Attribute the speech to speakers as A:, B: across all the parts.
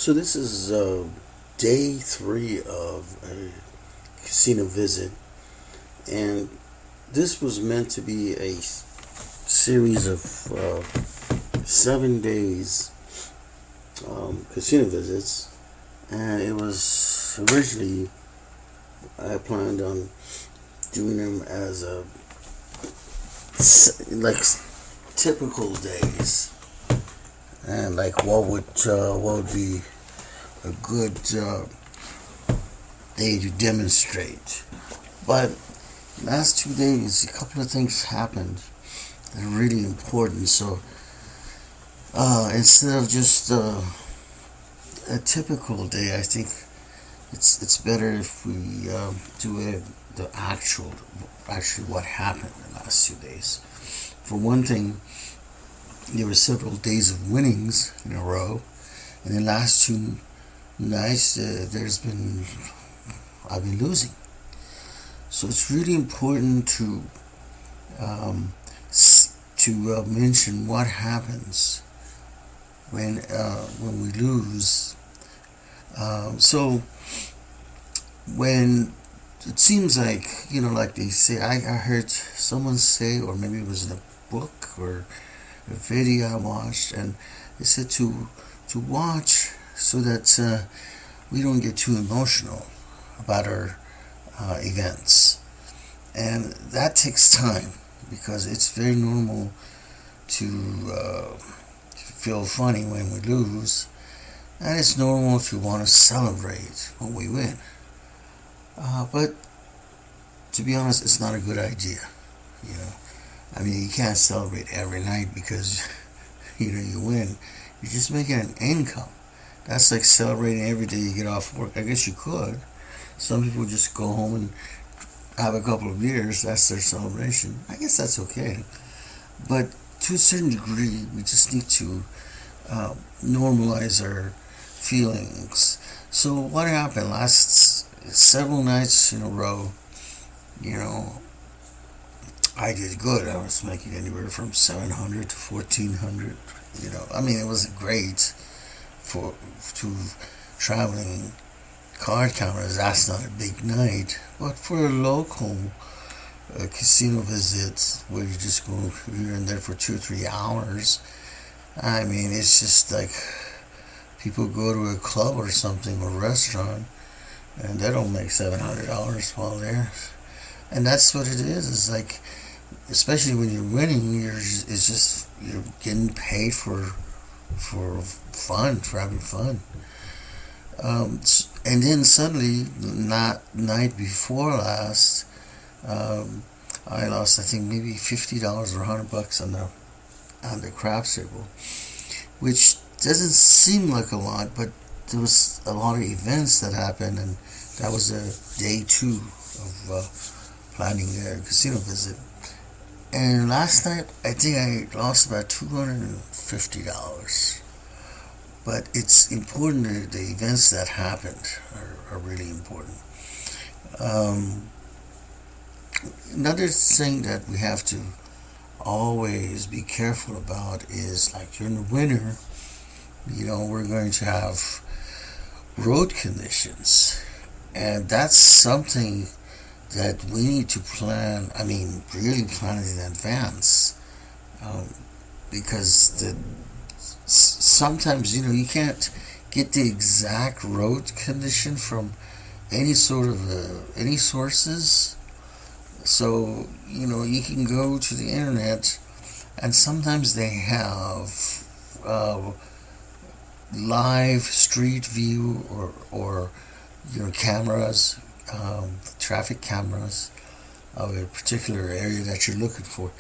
A: So this is day 3 of a casino visit, and this was meant to be a series of 7 days casino visits, and it was originally I planned on doing them as like typical days, and like what would be a good day to demonstrate. But last 2 days, a couple of things happened that are really important. So instead of just a typical day, I think it's better if we do actually what happened in the last 2 days. For one thing, there were several days of winnings in a row, and the last 2 nights I've been losing. So it's really important to mention what happens when we lose. So when it seems like, like they say, I heard someone say, or maybe it was in a book or a video I watched, and they said to watch so that we don't get too emotional about our events. And that takes time, because it's very normal to feel funny when we lose, and it's normal to want to celebrate when we win. But to be honest, it's not a good idea. I mean, you can't celebrate every night because you win. You're just making an income. That's like celebrating every day you get off work. I guess you could. Some people just go home and have a couple of beers. That's their celebration. I guess that's okay. But to a certain degree, we just need to normalize our feelings. So what happened last several nights in a row? I did good. I was making anywhere from $700 to $1,400. I mean, it was great to traveling card counters. That's not a big night, but for a local casino visit where you just go here and there for 2 or 3 hours, I mean, it's just like people go to a club or something or restaurant, and they don't make $700 while there. And that's what it is. It's like, especially when you're winning, you're getting paid for fun, for having fun. And then suddenly, night before last, I lost, I think, maybe $50 or $100 on the craps table, which doesn't seem like a lot, but there was a lot of events that happened, and that was day 2 of planning a casino visit. And last night, I think I lost about $250. But it's important that the events that happened are really important. Another thing that we have to always be careful about is, like, during the winter, we're going to have road conditions. And that's something that we need to plan, really plan in advance. Because sometimes, you can't get the exact road condition from any sources. So, you can go to the internet, and sometimes they have live street view or cameras, traffic cameras of a particular area that you're looking for.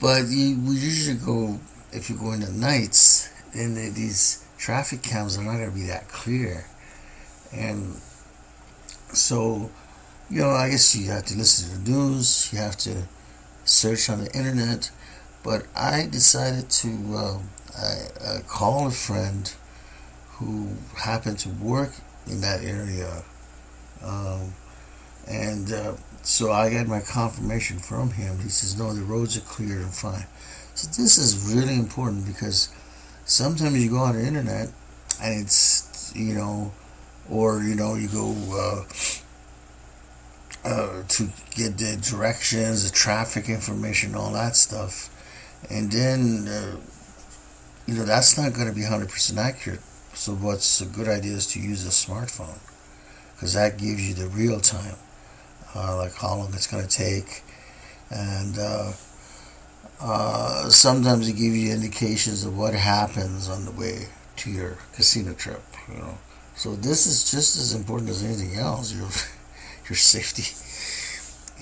A: But we usually go, if you go in the nights, then these traffic cams are not going to be that clear. And so, I guess you have to listen to the news, you have to search on the internet. But I decided to call a friend who happened to work in that area. So I got my confirmation from him. He says, no, the roads are clear and fine. So this is really important, because sometimes you go on the internet and it's you know, or you know, you go to get the directions, the traffic information, all that stuff, and then you know that's not going to be 100% accurate. So what's a good idea is to use a smartphone because that gives you the real time, like how long it's going to take, and sometimes it gives you indications of what happens on the way to your casino trip. You know, so this is just as important as anything else. Your safety,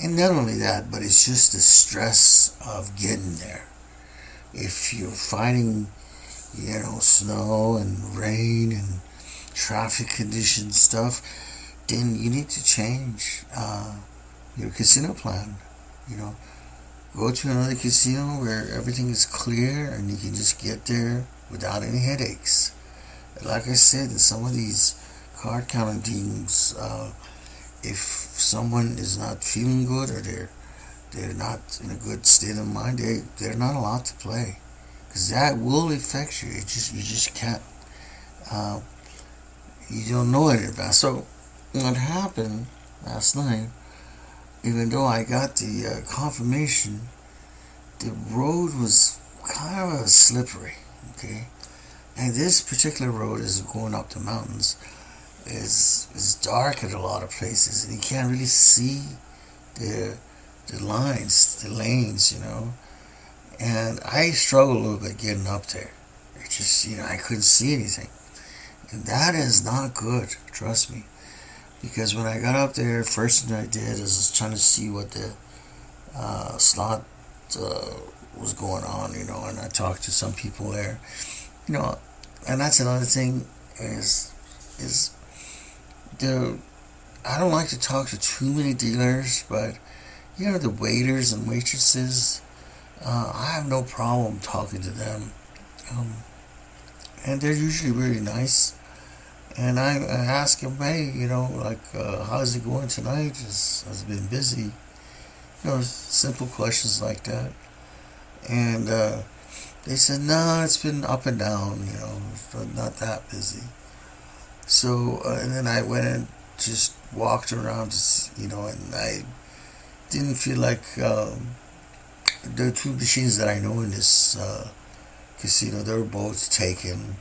A: and not only that, but it's just the stress of getting there. If you're fighting, you know, snow and rain and traffic conditions stuff, then you need to change your casino plan. You know, go to another casino where everything is clear and you can just get there without any headaches. Like I said, in some of these card counting teams, if someone is not feeling good or they're not in a good state of mind, they're not allowed to play because that will affect you. You just can't. You don't know it in advance. So what happened last night? Even though I got the confirmation, the road was kind of slippery. Okay, and this particular road is going up the mountains. Is dark at a lot of places, and you can't really see the lines, the lanes, you know. And I struggled a little bit getting up there. It just, you know, I couldn't see anything, and that is not good. Trust me, because when I got up there, first thing I did is trying to see what the slot was going on, you know, and I talked to some people there, you know, and that's another thing is I don't like to talk to too many dealers, but you know the waiters and waitresses, I have no problem talking to them, and they're usually really nice. And I ask them, hey, you know, like, how's it going tonight? Has it been busy? You know, simple questions like that. And they said, no, it's been up and down, you know, not that busy. So, and then I went and just walked around, you know, and I didn't feel like the two machines that I know in this casino, they were both taken.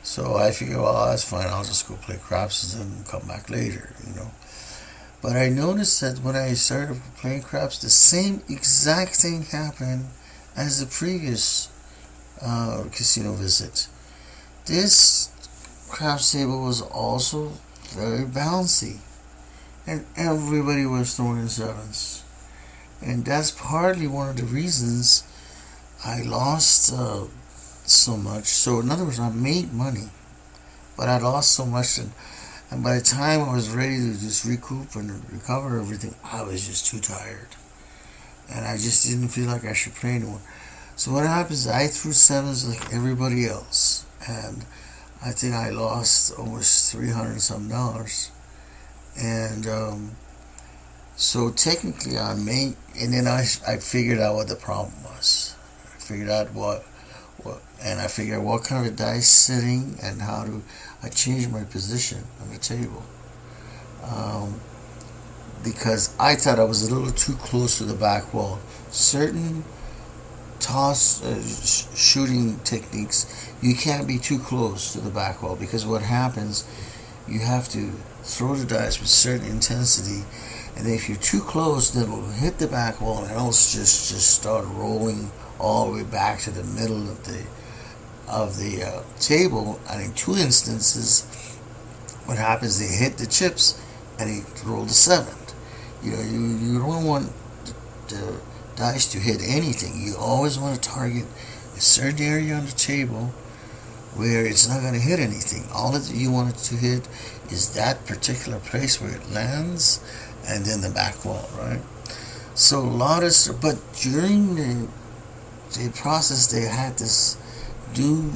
A: So I figured, well, that's fine. I'll just go play craps and then come back later, you know. But I noticed that when I started playing craps, the same exact thing happened as the previous casino visit. This craps table was also very bouncy, and everybody was throwing in sevens, and that's partly one of the reasons I lost so much. So in other words, I made money, but I lost so much, and by the time I was ready to just recoup and recover everything, I was just too tired, and I just didn't feel like I should play anymore. So what happens? I threw sevens like everybody else, and I think I lost almost $300 and so technically I made, and then I figured out what the problem was. I figured out what, and I figured out what kind of a dice setting and how to. I changed my position on the table because I thought I was a little too close to the back wall. Certain toss shooting techniques, you can't be too close to the back wall because what happens, you have to throw the dice with certain intensity, and if you're too close, then it'll hit the back wall and it'll just start rolling all the way back to the middle of the table. And in two instances, what happens, they hit the chips and they roll the seven. You know, you don't want the dice to hit anything. You always want to target a certain area on the table where it's not going to hit anything. All that you want it to hit is that particular place where it lands, and then the back wall, right? So a lot of, but during the process, they had this new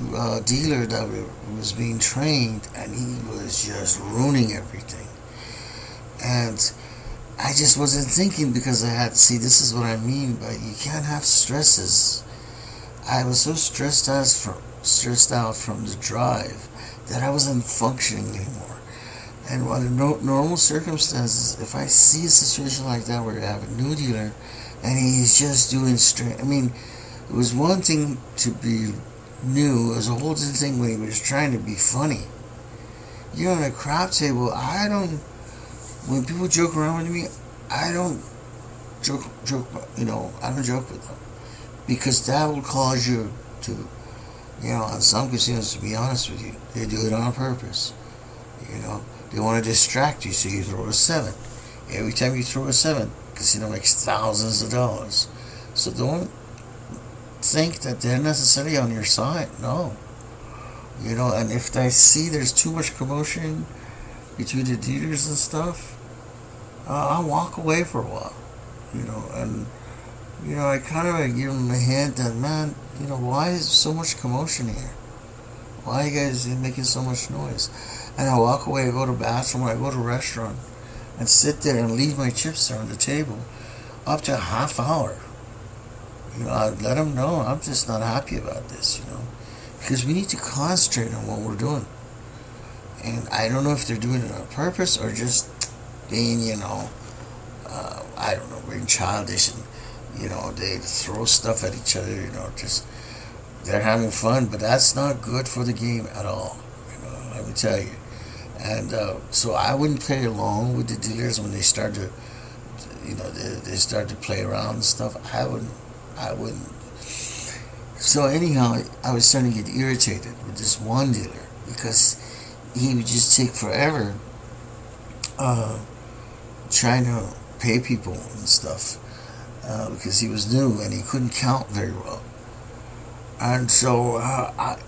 A: dealer that was being trained, and he was just ruining everything. And I just wasn't thinking because I had, see, this is what I mean by you can't have stresses. I was so stressed out from the drive that I wasn't functioning anymore. And under normal circumstances, if I see a situation like that where you have a new dealer and he's just doing straight, I mean, it was one thing to be new, it was a whole different thing when he was trying to be funny. You know, on a crap table, I don't, when people joke around with me, I don't joke, I don't joke with them. Because that will cause you to, on some casinos, to be honest with you, they do it on purpose. They want to distract you, so you throw a 7. Every time you throw a 7, casino makes thousands of dollars. So don't think that they're necessarily on your side. No. And if I see there's too much commotion between the dealers and stuff, I'll walk away for a while. And I kind of give them a hint that, man, why is so much commotion here? Why are you guys making so much noise? And I walk away, I go to the bathroom, or I go to a restaurant, and sit there and leave my chips there on the table up to a half hour. I let them know I'm just not happy about this, because we need to concentrate on what we're doing. And I don't know if they're doing it on purpose or just being, I don't know, being childish and, they throw stuff at each other, just they're having fun, but that's not good for the game at all, let me tell you. And so I wouldn't play along with the dealers when they start to, they start to play around and stuff. I wouldn't. So anyhow, I was starting to get irritated with this one dealer because he would just take forever trying to pay people and stuff because he was new and he couldn't count very well. And so,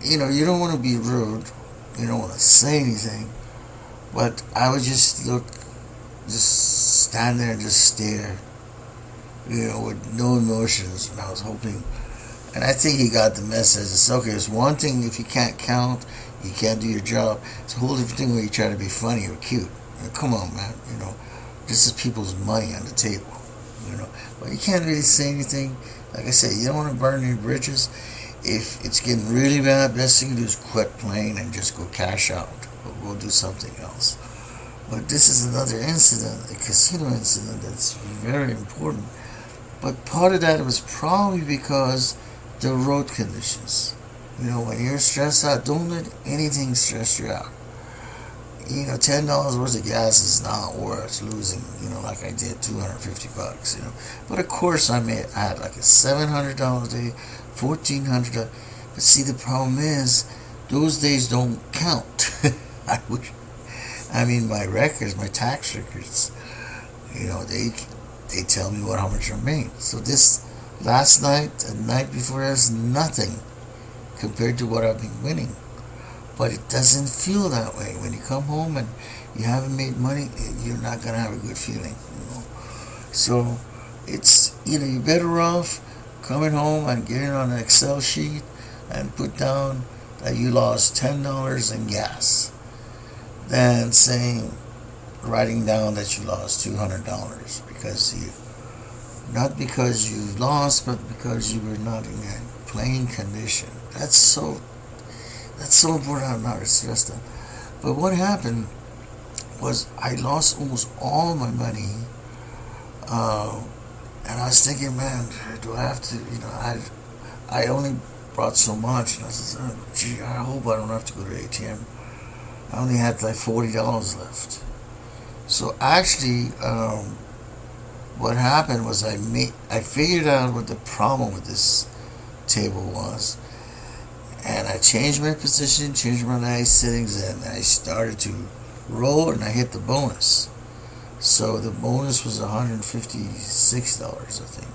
A: you don't want to be rude. You don't want to say anything. But I would just stand there and just stare, with no emotions. And I was hoping, and I think he got the message. It's okay. It's one thing if you can't count, you can't do your job. It's a whole different thing when you try to be funny or cute. Come on, man. This is people's money on the table. But you can't really say anything. Like I said, you don't want to burn any bridges. If it's getting really bad, best thing to do is quit playing and just go cash out. Or go do something else. But this is another incident, a casino incident that's very important. But part of that was probably because the road conditions. When you're stressed out, don't let anything stress you out. $10 worth of gas is not worth losing, like I did $250, But of course I had like a $700 day, $1,400. But see, the problem is, those days don't count. My records, my tax records, they tell me how much I made. So this last night, the night before, is nothing compared to what I've been winning. But it doesn't feel that way. When you come home and you haven't made money, you're not going to have a good feeling. So it's, you're better off coming home and getting on an Excel sheet and put down that you lost $10 in gas than writing down that you lost $200 not because you lost, but because you were not in a playing condition. That's so important. I'm not stressed out. But what happened was I lost almost all my money, and I was thinking, man, do I have to? I only brought so much, and I said, oh, gee, I hope I don't have to go to ATM. I only had like $40 left. So actually, what happened was I figured out what the problem with this table was. And I changed my position, changed my nice settings, and I started to roll, and I hit the bonus. So the bonus was $156, I think.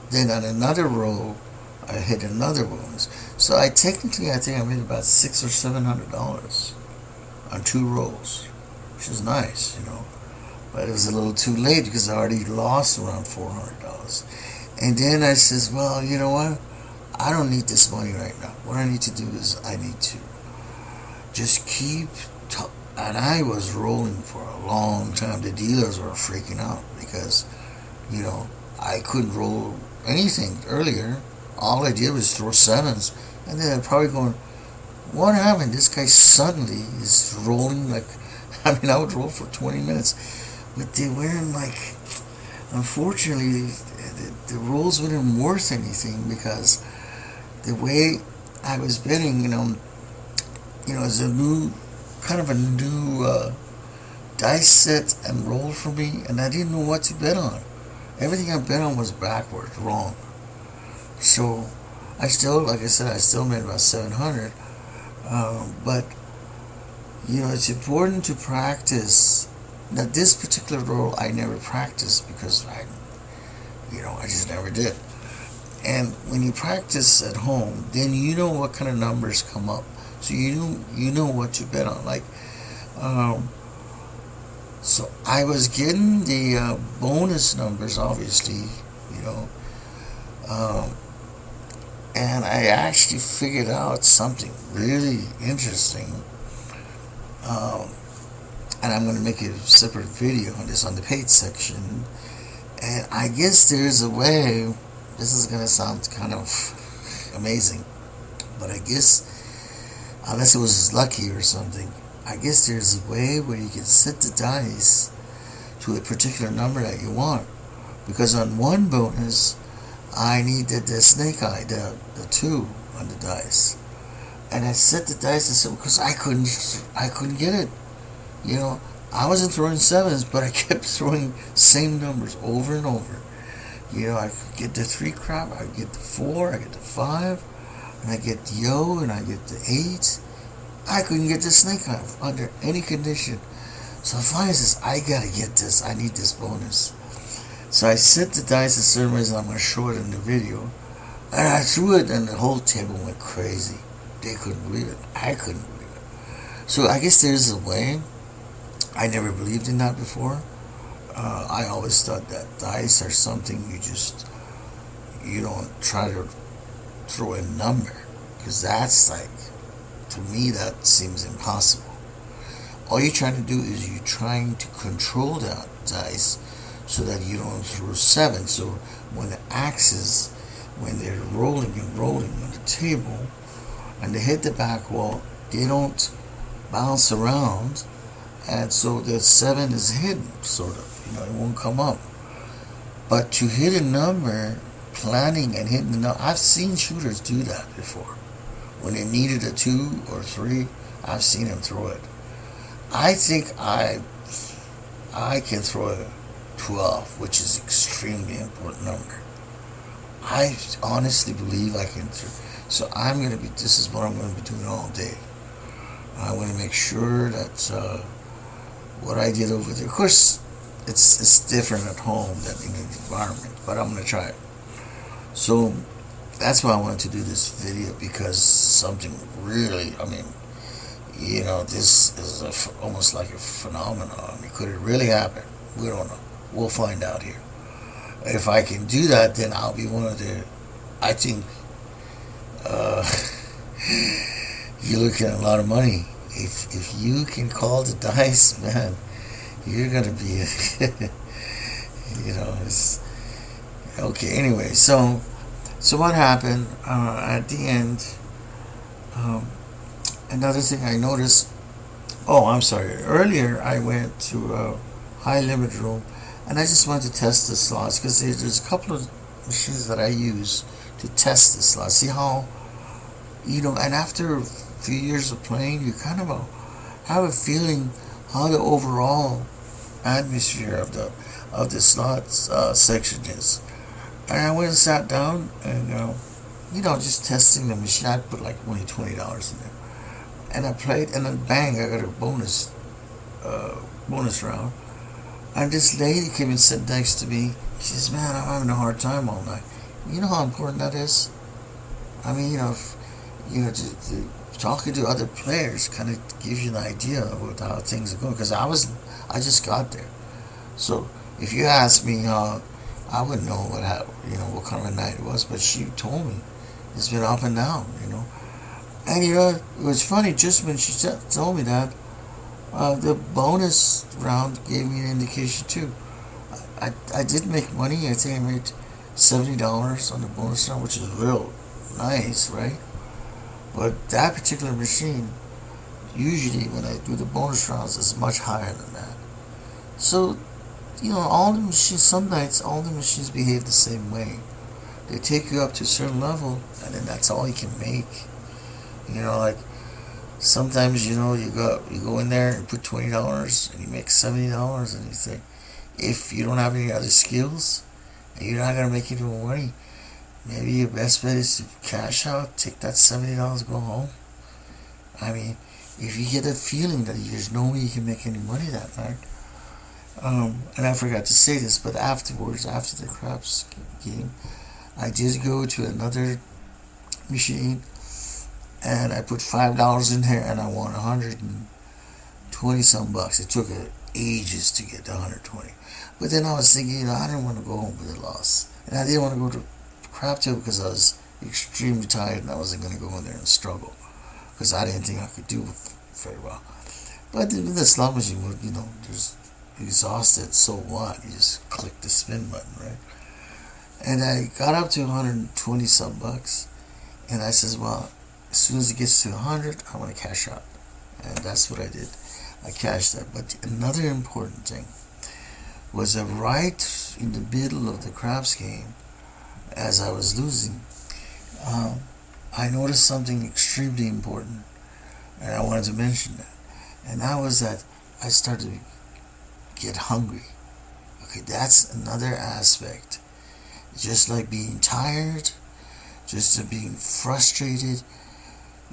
A: Then on another roll, I hit another bonus. So I think I made about $600 or $700 on 2 rolls, which is nice, But it was a little too late because I already lost around $400. And then I says, well, you know what? I don't need this money right now. What I need to do is I need to just keep and I was rolling for a long time. The dealers were freaking out because, I couldn't roll anything earlier. All I did was throw 7s, and then I'd probably going, what happened? This guy suddenly is rolling like, I mean, I would roll for 20 minutes, but they weren't like, unfortunately, the rolls weren't worth anything because the way I was betting, it's a new, kind of a new dice set and roll for me, and I didn't know what to bet on. Everything I bet on was backwards, wrong. So I still, like I said, I still made about 700. But it's important to practice. Now, this particular role I never practiced because I just never did. And when you practice at home, then you know what kind of numbers come up, so you know what to bet on. Like, so I was getting the bonus numbers, obviously, you know, um, and I actually figured out something really interesting. Um, and I'm going to make a separate video on this on the paid section. And I guess there's a way. This is going to sound kind of amazing, but I guess unless it was lucky or something, I guess there's a way where you can set the dice to a particular number that you want. Because on one bonus, I needed the snake eye, the 2 on the dice, and I set the dice because I couldn't get it. I wasn't throwing 7s, but I kept throwing same numbers over and over. I could get the 3 crap, I get the 4, I get the 5, and I get the yo, and I get the 8. I couldn't get the snake eye under any condition. So finally I says, I gotta get this. I need this bonus. So I set the dice a certain ways, and I'm gonna show it in the video. And I threw it, and the whole table went crazy. They couldn't believe it. I couldn't believe it. So I guess there's a way. I never believed in that before. I always thought that dice are something you don't try to throw a number, because that's like, to me, that seems impossible. All you're trying to do is you're trying to control that dice so that you don't throw 7. So when the axes, when they're rolling and rolling on the table and they hit the back wall, they don't bounce around, and so the 7 is hidden, sort of. It won't come up. But to hit a number, planning and hitting the number, I've seen shooters do that before. When they needed a 2 or 3, I've seen them throw it. I think I can throw a 12, which is extremely important number. I honestly believe I can throw. So this is what I'm going to be doing all day. I want to make sure that what I did over there, of course, it's different at home than in the environment, but I'm going to try it. So that's why I wanted to do this video, because something really, this is almost like a phenomenon. Could it really happen? We don't know. We'll find out here. If I can do that, then I'll be one of the, I think, you're looking at a lot of money. If you can call the dice, man, you're going to be, it's, okay, anyway, so what happened at the end, another thing I noticed, I'm sorry, earlier I went to a high limit room, and I just wanted to test the slots, because there's a couple of machines that I use to test the slots, see how, and after a few years of playing, you kind of have a feeling how the overall atmosphere of the slots section is. And I went and sat down and just testing the machine. I put like only $20 in there, and I played, and then bang, I got a bonus round. And this lady came and sat next to me. She says, "Man, I'm having a hard time all night." You know how important that is. Talking to other players kind of gives you an idea of how things are going. Because I just got there, so if you ask me, I wouldn't know what kind of a night it was. But she told me it's been up and down, And it was funny. Just when she told me that, the bonus round gave me an indication too. I did make money. I think I made $70 on the bonus round, which is real nice, right? But that particular machine, usually when I do the bonus rounds, is much higher than that. So, all the machines, some nights, all the machines behave the same way. They take you up to a certain level, and then that's all you can make. Like sometimes, you go in there and put $20 and you make $70, and you think, if you don't have any other skills and you're not gonna make any more money, maybe your best bet is to cash out, take that $70, go home. I mean, if you get a feeling that there's no way you can make any money that night, and I forgot to say this, but afterwards, after the craps game, I did go to another machine and I put $5 in there and I won 120 some bucks. It took ages to get to 120. But then I was thinking, I didn't want to go home with a loss. And I didn't want to go to crap table because I was extremely tired and I wasn't going to go in there and struggle because I didn't think I could do very well. But in the slot machine, just exhausted, so what? You just click the spin button, right? And I got up to 120 some bucks, and I says, well, as soon as it gets to 100, I want to cash out. And that's what I did. I cashed that. But another important thing was that right in the middle of the craps game, as I was losing, I noticed something extremely important, and I wanted to mention that. And that was that I started to get hungry. Okay, that's another aspect. Just like being tired, just being frustrated,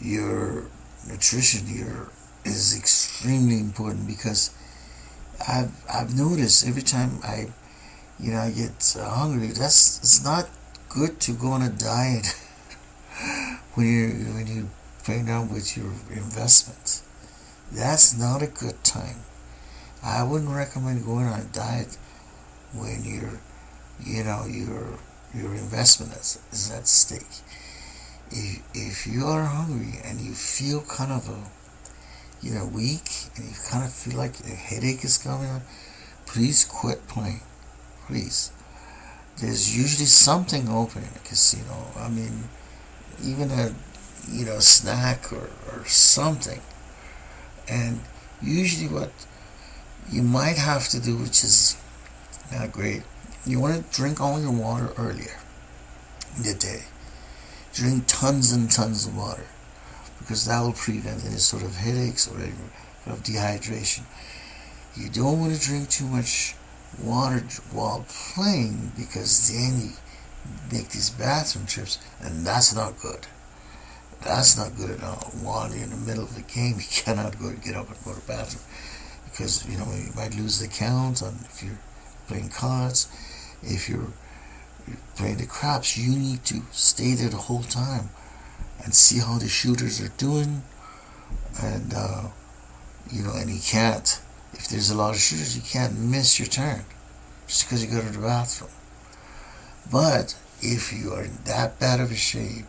A: your nutrition is extremely important, because I've noticed every time I get hungry, it's not good to go on a diet when you playing down with your investment. That's not a good time. I wouldn't recommend going on a diet when your investment is at stake. If you are hungry and you feel kind of weak, and you kind of feel like a headache is coming on, please quit playing. Please. There's usually something open in a casino. I mean, even a snack or something. And usually what you might have to do, which is not great, you want to drink all your water earlier in the day. Drink tons and tons of water, because that will prevent any sort of headaches or any sort of dehydration. You don't want to drink too much water while playing, because then you make these bathroom trips, and that's not good. That's not good at all. While you're in the middle of the game, you cannot get up and go to the bathroom, because you might lose the count on if you're playing cards. If you're playing the craps, you need to stay there the whole time and see how the shooters are doing, and and you can't. If there's a lot of shooters, you can't miss your turn just because you go to the bathroom. But if you are in that bad of a shape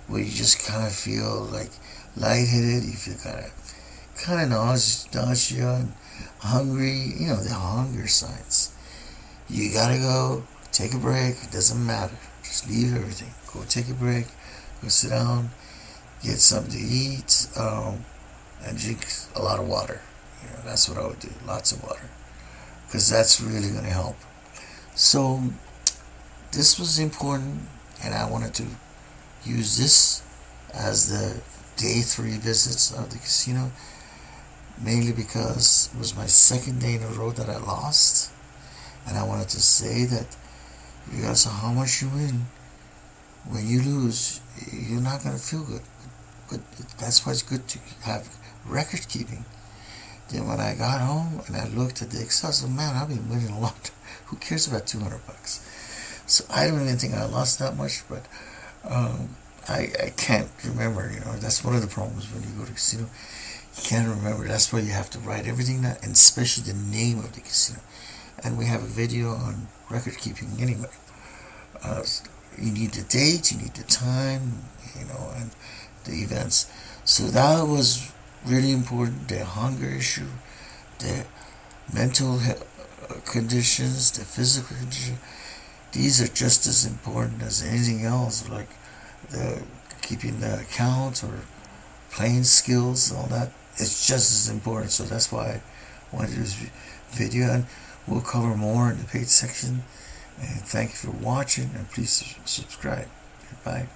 A: where you just kind of feel like lightheaded, you feel kind of nausea and hungry, the hunger signs, you gotta go take a break. It doesn't matter. Just leave everything. Go take a break. Go sit down. Get something to eat, and drink a lot of water. That's what I would do. Lots of water, because that's really going to help. So this was important, and I wanted to use this as the day 3 visits of the casino, mainly because it was my second day in a row that I lost, and I wanted to say that regardless of how much you win, when you lose, you're not going to feel good. But that's why it's good to have record keeping. Then when I got home and I looked at the Excel, I said, man, I've been winning a lot. Who cares about $200? So I don't even think I lost that much, but I can't remember. That's one of the problems when you go to a casino. You can't remember. That's why you have to write everything down, and especially the name of the casino. And we have a video on record keeping anyway. You need the date, you need the time, and the events. So that was really important. The hunger issue, the mental conditions, the physical condition. These are just as important as anything else, like the keeping the accounts or playing skills, all that, it's just as important. So that's why I wanted to do this video, and we'll cover more in the paid section. And thank you for watching, and please subscribe. Goodbye.